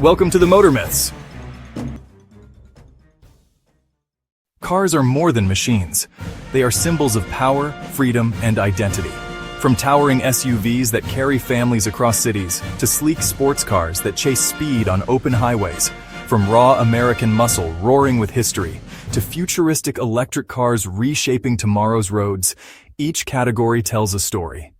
Welcome to the Motor Myths. Cars are more than machines. They are symbols of power, freedom, and identity. From towering SUVs that carry families across cities, to sleek sports cars that chase speed on open highways. From raw American muscle roaring with history, to futuristic electric cars reshaping tomorrow's roads, each category tells a story.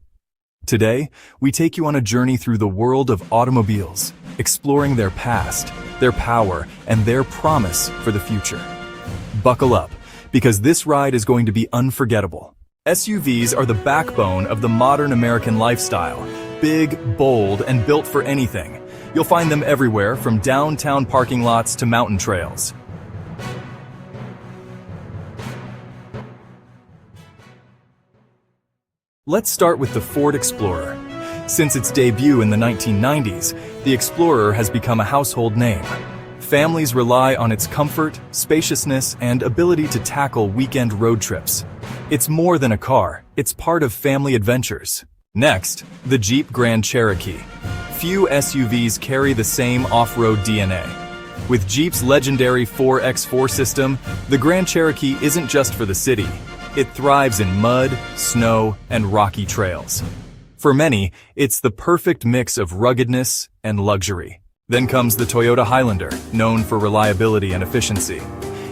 Today, we take you on a journey through the world of automobiles, exploring their past, their power, and their promise for the future. Buckle up, because this ride is going to be unforgettable. SUVs are the backbone of the modern American lifestyle. Big, bold, and built for anything. You'll find them everywhere, from downtown parking lots to mountain trails. Let's start with the Ford Explorer. Since its debut in the 1990s, the Explorer has become a household name. Families rely on its comfort, spaciousness, and ability to tackle weekend road trips. It's more than a car, it's part of family adventures. Next, the Jeep Grand Cherokee. Few SUVs carry the same off-road DNA. With Jeep's legendary 4x4 system, the Grand Cherokee isn't just for the city. It thrives in mud, snow, and rocky trails. For many, it's the perfect mix of ruggedness and luxury. Then comes the Toyota Highlander, known for reliability and efficiency.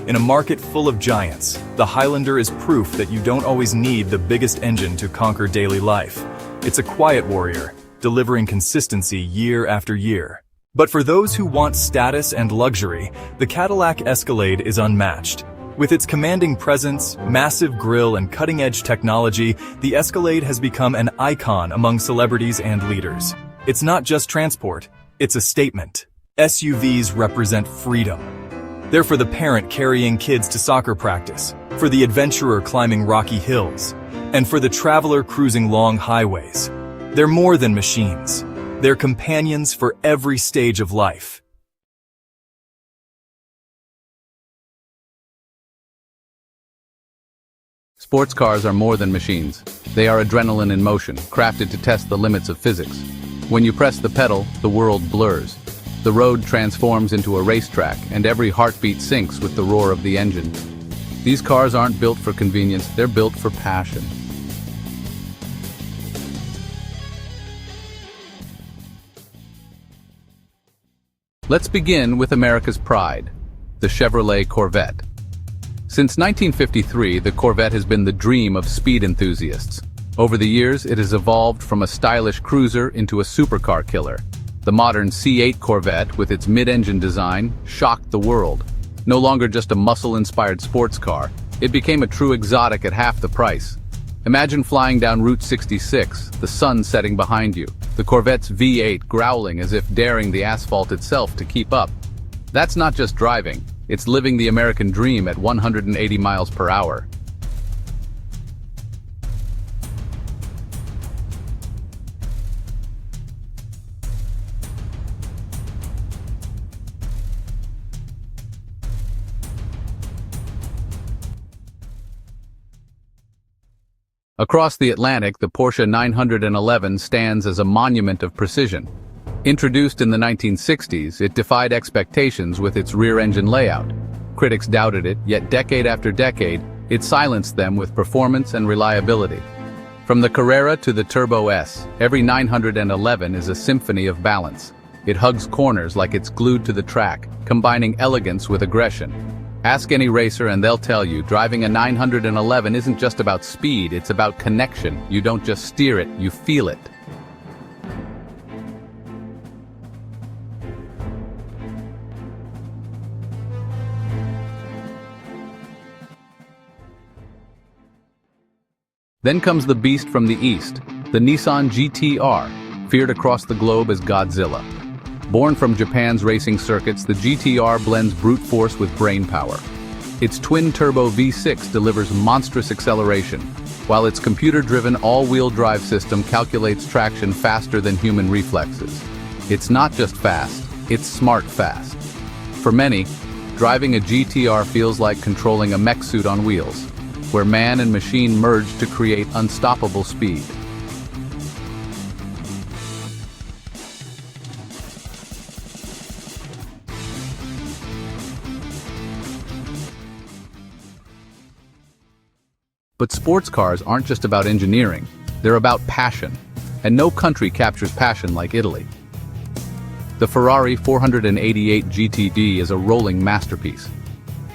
In a market full of giants, the Highlander is proof that you don't always need the biggest engine to conquer daily life. It's a quiet warrior, delivering consistency year after year. But for those who want status and luxury, the Cadillac Escalade is unmatched. With its commanding presence, massive grille, and cutting-edge technology, the Escalade has become an icon among celebrities and leaders. It's not just transport, it's a statement. SUVs represent freedom. They're for the parent carrying kids to soccer practice, for the adventurer climbing rocky hills, and for the traveler cruising long highways. They're more than machines. They're companions for every stage of life. Sports cars are more than machines. They are adrenaline in motion, crafted to test the limits of physics. When you press the pedal, the world blurs. The road transforms into a racetrack, and every heartbeat syncs with the roar of the engine. These cars aren't built for convenience, they're built for passion. Let's begin with America's pride, the Chevrolet Corvette. Since 1953, the Corvette has been the dream of speed enthusiasts. Over the years, it has evolved from a stylish cruiser into a supercar killer. The modern C8 Corvette, with its mid-engine design, shocked the world. No longer just a muscle-inspired sports car, it became a true exotic at half the price. Imagine flying down Route 66, the sun setting behind you, the Corvette's V8 growling as if daring the asphalt itself to keep up. That's not just driving. It's living the American dream at 180 miles per hour. Across the Atlantic, the Porsche 911 stands as a monument of precision. Introduced in the 1960s, it defied expectations with its rear-engine layout. Critics doubted it, yet decade after decade, it silenced them with performance and reliability. From the Carrera to the Turbo S, every 911 is a symphony of balance. It hugs corners like it's glued to the track, combining elegance with aggression. Ask any racer and they'll tell you, driving a 911 isn't just about speed, it's about connection. You don't just steer it, you feel it. Then comes the beast from the east, the Nissan GT-R, feared across the globe as Godzilla. Born from Japan's racing circuits, the GT-R blends brute force with brain power. Its twin-turbo V6 delivers monstrous acceleration, while its computer-driven all-wheel drive system calculates traction faster than human reflexes. It's not just fast, it's smart fast. For many, driving a GT-R feels like controlling a mech suit on wheels, where man and machine merge to create unstoppable speed. But sports cars aren't just about engineering, they're about passion. And no country captures passion like Italy. The Ferrari 488 GTD is a rolling masterpiece.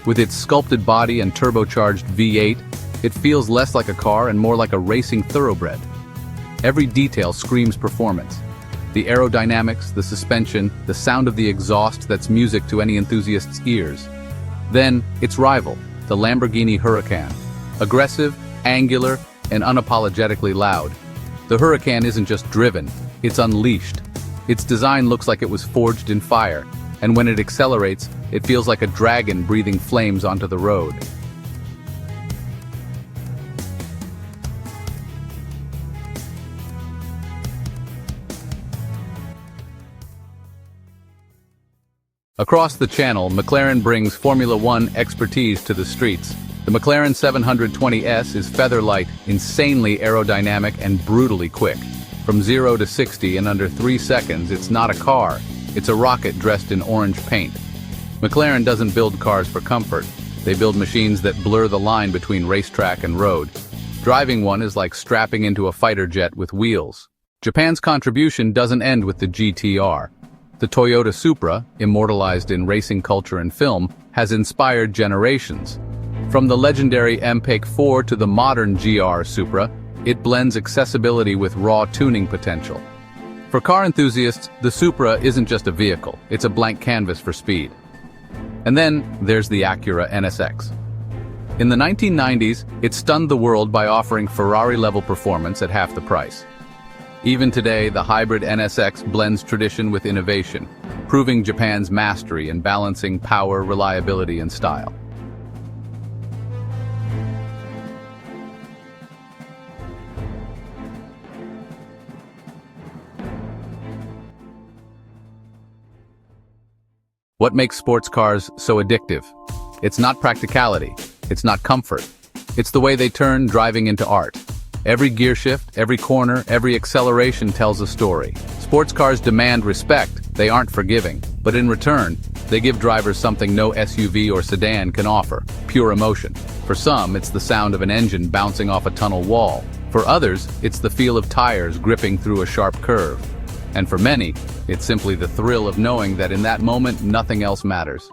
With its sculpted body and turbocharged V8, it feels less like a car and more like a racing thoroughbred. Every detail screams performance. The aerodynamics, the suspension, the sound of the exhaust that's music to any enthusiast's ears. Then, its rival, the Lamborghini Huracan. Aggressive, angular, and unapologetically loud. The Huracan isn't just driven, it's unleashed. Its design looks like it was forged in fire, and when it accelerates, it feels like a dragon breathing flames onto the road. Across the channel, McLaren brings Formula One expertise to the streets. The McLaren 720S is feather-light, insanely aerodynamic, and brutally quick. From 0 to 60 in under 3 seconds, it's not a car, it's a rocket dressed in orange paint. McLaren doesn't build cars for comfort. They build machines that blur the line between racetrack and road. Driving one is like strapping into a fighter jet with wheels. Japan's contribution doesn't end with the GTR. The Toyota Supra, immortalized in racing culture and film, has inspired generations. From the legendary MPEG 4 to the modern GR Supra, it blends accessibility with raw tuning potential. For car enthusiasts, the Supra isn't just a vehicle, it's a blank canvas for speed. And then, there's the Acura NSX. In the 1990s, it stunned the world by offering Ferrari-level performance at half the price. Even today, the hybrid NSX blends tradition with innovation, proving Japan's mastery in balancing power, reliability, and style. What makes sports cars so addictive? It's not practicality, it's not comfort. It's the way they turn driving into art. Every gear shift, every corner, every acceleration tells a story. Sports cars demand respect, they aren't forgiving. But in return, they give drivers something no SUV or sedan can offer, pure emotion. For some, it's the sound of an engine bouncing off a tunnel wall. For others, it's the feel of tires gripping through a sharp curve. And for many, it's simply the thrill of knowing that in that moment, nothing else matters.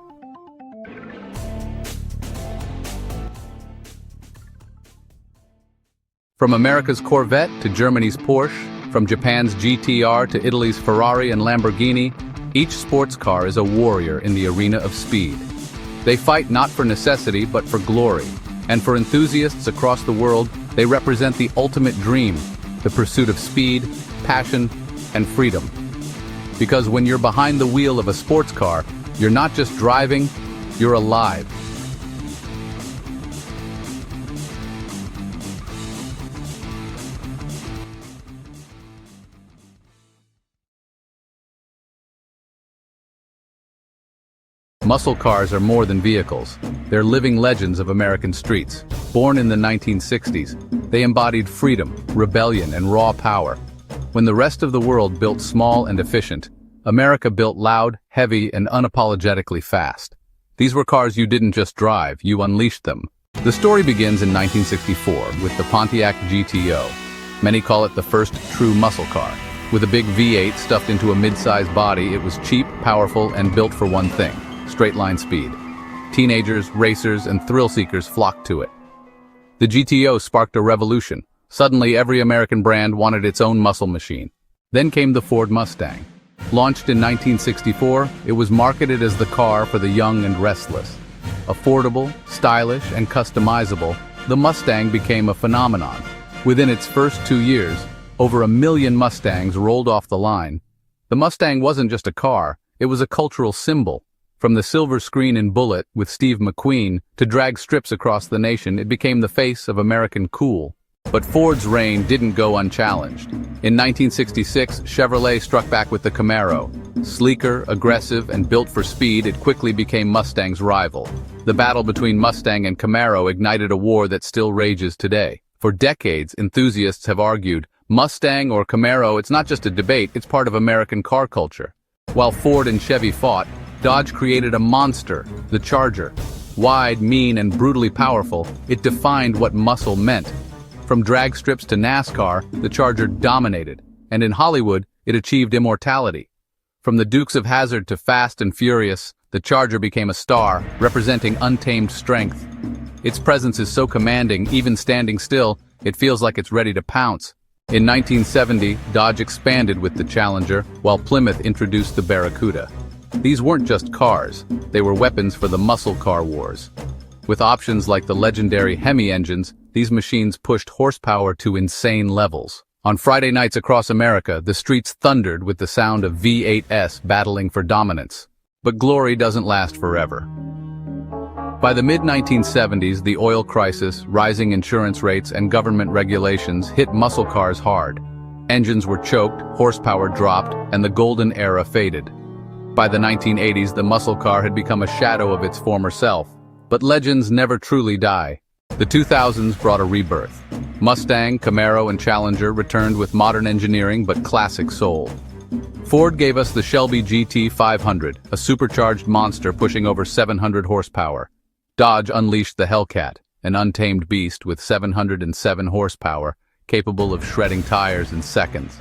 From America's Corvette to Germany's Porsche, from Japan's GTR to Italy's Ferrari and Lamborghini, each sports car is a warrior in the arena of speed. They fight not for necessity, but for glory. And for enthusiasts across the world, they represent the ultimate dream, the pursuit of speed, passion, and freedom. Because when you're behind the wheel of a sports car, you're not just driving, you're alive. Muscle cars are more than vehicles. They're living legends of American streets. Born in the 1960s, they embodied freedom, rebellion, and raw power. When the rest of the world built small and efficient, America built loud, heavy, and unapologetically fast. These were cars you didn't just drive, you unleashed them. The story begins in 1964 with the Pontiac GTO. Many call it the first true muscle car. With a big V8 stuffed into a mid-sized body, it was cheap, powerful, and built for one thing: straight-line speed. Teenagers, racers, and thrill-seekers flocked to it. The GTO sparked a revolution. Suddenly, every American brand wanted its own muscle machine. Then came the Ford Mustang. Launched in 1964, it was marketed as the car for the young and restless. Affordable, stylish, and customizable, the Mustang became a phenomenon. Within its first 2 years, over 1 million Mustangs rolled off the line. The Mustang wasn't just a car, it was a cultural symbol. From the silver screen in Bullitt with Steve McQueen to drag strips across the nation, it became the face of American cool. But Ford's reign didn't go unchallenged. In 1966, Chevrolet struck back with the Camaro. Sleeker, aggressive, and built for speed, it quickly became Mustang's rival. The battle between Mustang and Camaro ignited a war that still rages today. For decades, enthusiasts have argued, Mustang or Camaro, it's not just a debate, it's part of American car culture. While Ford and Chevy fought, Dodge created a monster, the Charger. Wide, mean, and brutally powerful, it defined what muscle meant. From drag strips to NASCAR, the Charger dominated, and in Hollywood, it achieved immortality. From the Dukes of Hazzard to Fast and Furious, the Charger became a star, representing untamed strength. Its presence is so commanding, even standing still, it feels like it's ready to pounce. In 1970, Dodge expanded with the Challenger, while Plymouth introduced the Barracuda. These weren't just cars, they were weapons for the muscle car wars. With options like the legendary Hemi engines, these machines pushed horsepower to insane levels. On Friday nights across America, the streets thundered with the sound of V8s battling for dominance. But glory doesn't last forever. By the mid-1970s, the oil crisis, rising insurance rates, and government regulations hit muscle cars hard. Engines were choked, horsepower dropped, and the golden era faded. By the 1980s, the muscle car had become a shadow of its former self. But legends never truly die. The 2000s brought a rebirth. Mustang, Camaro, and Challenger returned with modern engineering but classic soul. Ford gave us the Shelby GT 500, a supercharged monster pushing over 700 horsepower. Dodge unleashed the Hellcat, an untamed beast with 707 horsepower, capable of shredding tires in seconds.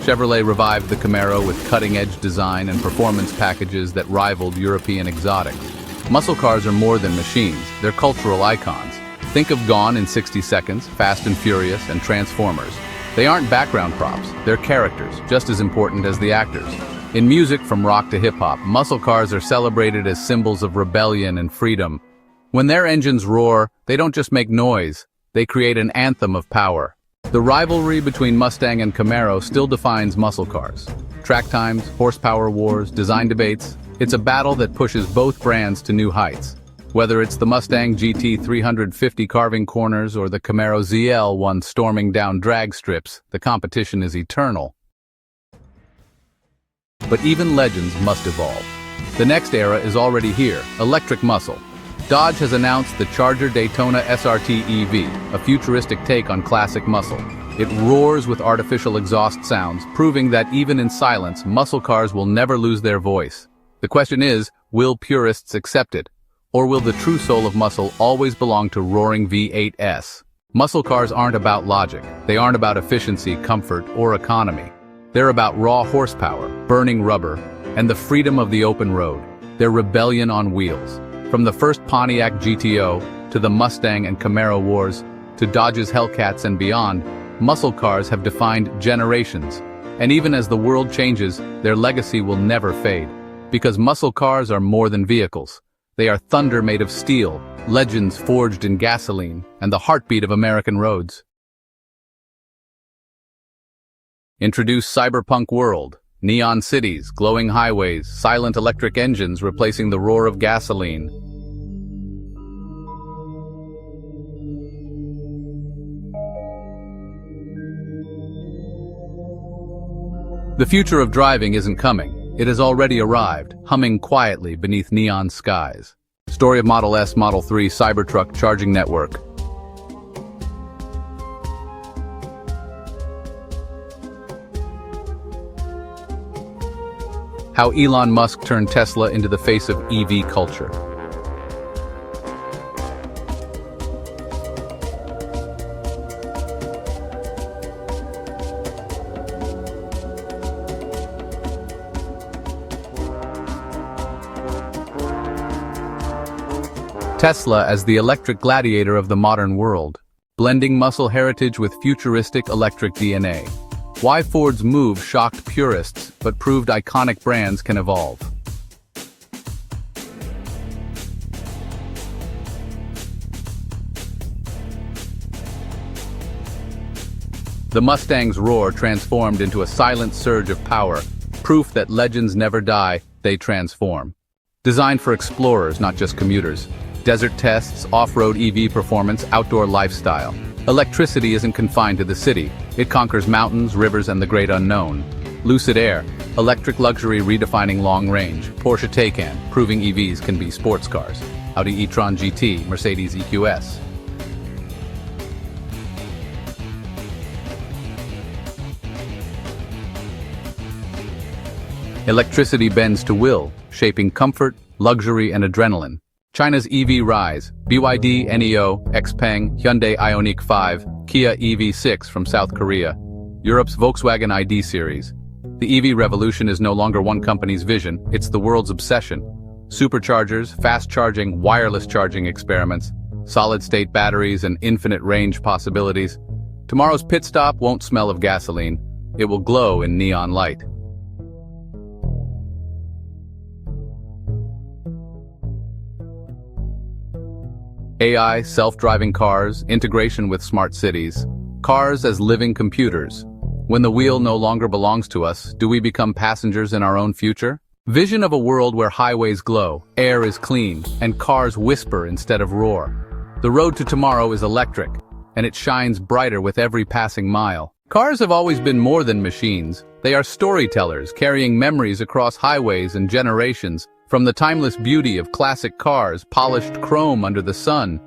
Chevrolet revived the Camaro with cutting-edge design and performance packages that rivaled European exotics. Muscle cars are more than machines, they're cultural icons. Think of Gone in 60 Seconds, Fast and Furious, and Transformers. They aren't background props, they're characters, just as important as the actors. In music, from rock to hip-hop, muscle cars are celebrated as symbols of rebellion and freedom. When their engines roar, they don't just make noise, they create an anthem of power. The rivalry between Mustang and Camaro still defines muscle cars. Track times, horsepower wars, design debates, it's a battle that pushes both brands to new heights. Whether it's the Mustang GT 350 carving corners or the Camaro ZL1 storming down drag strips, the competition is eternal. But even legends must evolve. The next era is already here, electric muscle. Dodge has announced the Charger Daytona SRT EV, a futuristic take on classic muscle. It roars with artificial exhaust sounds, proving that even in silence, muscle cars will never lose their voice. The question is, will purists accept it? Or will the true soul of muscle always belong to roaring V8s? Muscle cars aren't about logic. They aren't about efficiency, comfort, or economy. They're about raw horsepower, burning rubber, and the freedom of the open road. They're rebellion on wheels. From the first Pontiac GTO, to the Mustang and Camaro wars, to Dodge's Hellcats and beyond, muscle cars have defined generations. And even as the world changes, their legacy will never fade. Because muscle cars are more than vehicles. They are thunder made of steel, legends forged in gasoline, and the heartbeat of American roads. Introduce cyberpunk world, neon cities, glowing highways, silent electric engines replacing the roar of gasoline. The future of driving isn't coming. It has already arrived, humming quietly beneath neon skies. Story of Model S, Model 3 Cybertruck charging network. How Elon Musk turned Tesla into the face of EV culture. Tesla as the electric gladiator of the modern world, blending muscle heritage with futuristic electric DNA. Why Ford's move shocked purists, but proved iconic brands can evolve. The Mustang's roar transformed into a silent surge of power, proof that legends never die, they transform. Designed for explorers, not just commuters. Desert tests, off-road EV performance, outdoor lifestyle. Electricity isn't confined to the city. It conquers mountains, rivers, and the great unknown. Lucid Air, electric luxury redefining long range. Porsche Taycan, proving EVs can be sports cars. Audi e-tron GT, Mercedes EQS. Electricity bends to will, shaping comfort, luxury, and adrenaline. China's EV rise, BYD Neo, XPeng, Hyundai Ioniq 5, Kia EV6 from South Korea, Europe's Volkswagen ID series. The EV revolution is no longer one company's vision, it's the world's obsession. Superchargers, fast-charging, wireless charging experiments, solid-state batteries and infinite range possibilities. Tomorrow's pit stop won't smell of gasoline, it will glow in neon light. AI, self-driving cars, integration with smart cities. Cars as living computers. When the wheel no longer belongs to us, do we become passengers in our own future? Vision of a world where highways glow, air is clean, and cars whisper instead of roar. The road to tomorrow is electric, and it shines brighter with every passing mile. Cars have always been more than machines. They are storytellers, carrying memories across highways and generations. From the timeless beauty of classic cars, polished chrome under the sun,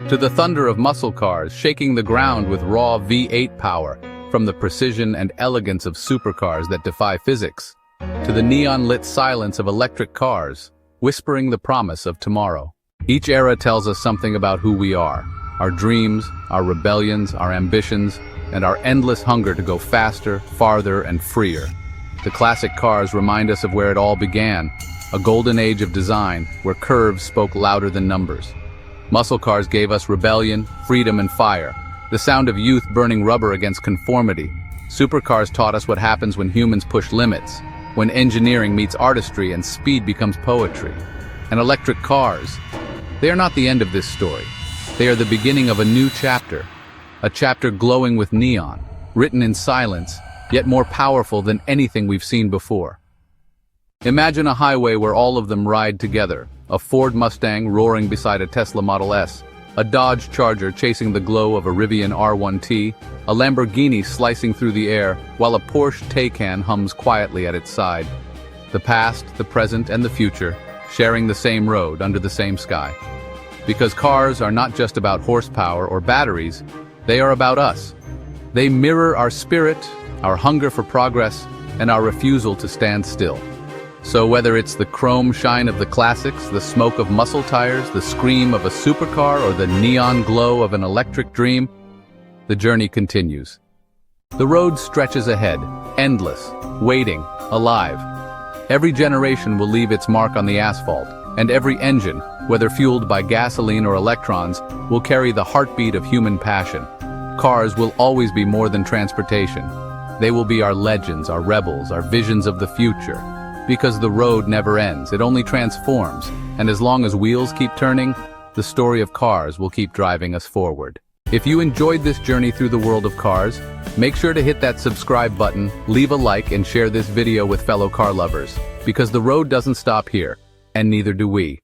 to the thunder of muscle cars, shaking the ground with raw V8 power, from the precision and elegance of supercars that defy physics, to the neon-lit silence of electric cars, whispering the promise of tomorrow. Each era tells us something about who we are, our dreams, our rebellions, our ambitions, and our endless hunger to go faster, farther, and freer. The classic cars remind us of where it all began, a golden age of design where curves spoke louder than numbers. Muscle cars gave us rebellion, freedom, and fire, the sound of youth burning rubber against conformity. Supercars taught us what happens when humans push limits, when engineering meets artistry and speed becomes poetry. And electric cars, they are not the end of this story. They are the beginning of a new chapter, a chapter glowing with neon, written in silence, yet more powerful than anything we've seen before. Imagine a highway where all of them ride together, a Ford Mustang roaring beside a Tesla Model S, a Dodge Charger chasing the glow of a Rivian R1T, a Lamborghini slicing through the air, while a Porsche Taycan hums quietly at its side. The past, the present, and the future, sharing the same road under the same sky. Because cars are not just about horsepower or batteries, they are about us. They mirror our spirit, our hunger for progress, and our refusal to stand still. So whether it's the chrome shine of the classics, the smoke of muscle tires, the scream of a supercar, or the neon glow of an electric dream, the journey continues. The road stretches ahead, endless, waiting, alive. Every generation will leave its mark on the asphalt, and every engine, whether fueled by gasoline or electrons, will carry the heartbeat of human passion. Cars will always be more than transportation. They will be our legends, our rebels, our visions of the future. Because the road never ends, it only transforms, and as long as wheels keep turning, the story of cars will keep driving us forward. If you enjoyed this journey through the world of cars, make sure to hit that subscribe button, leave a like, and share this video with fellow car lovers, because the road doesn't stop here, and neither do we.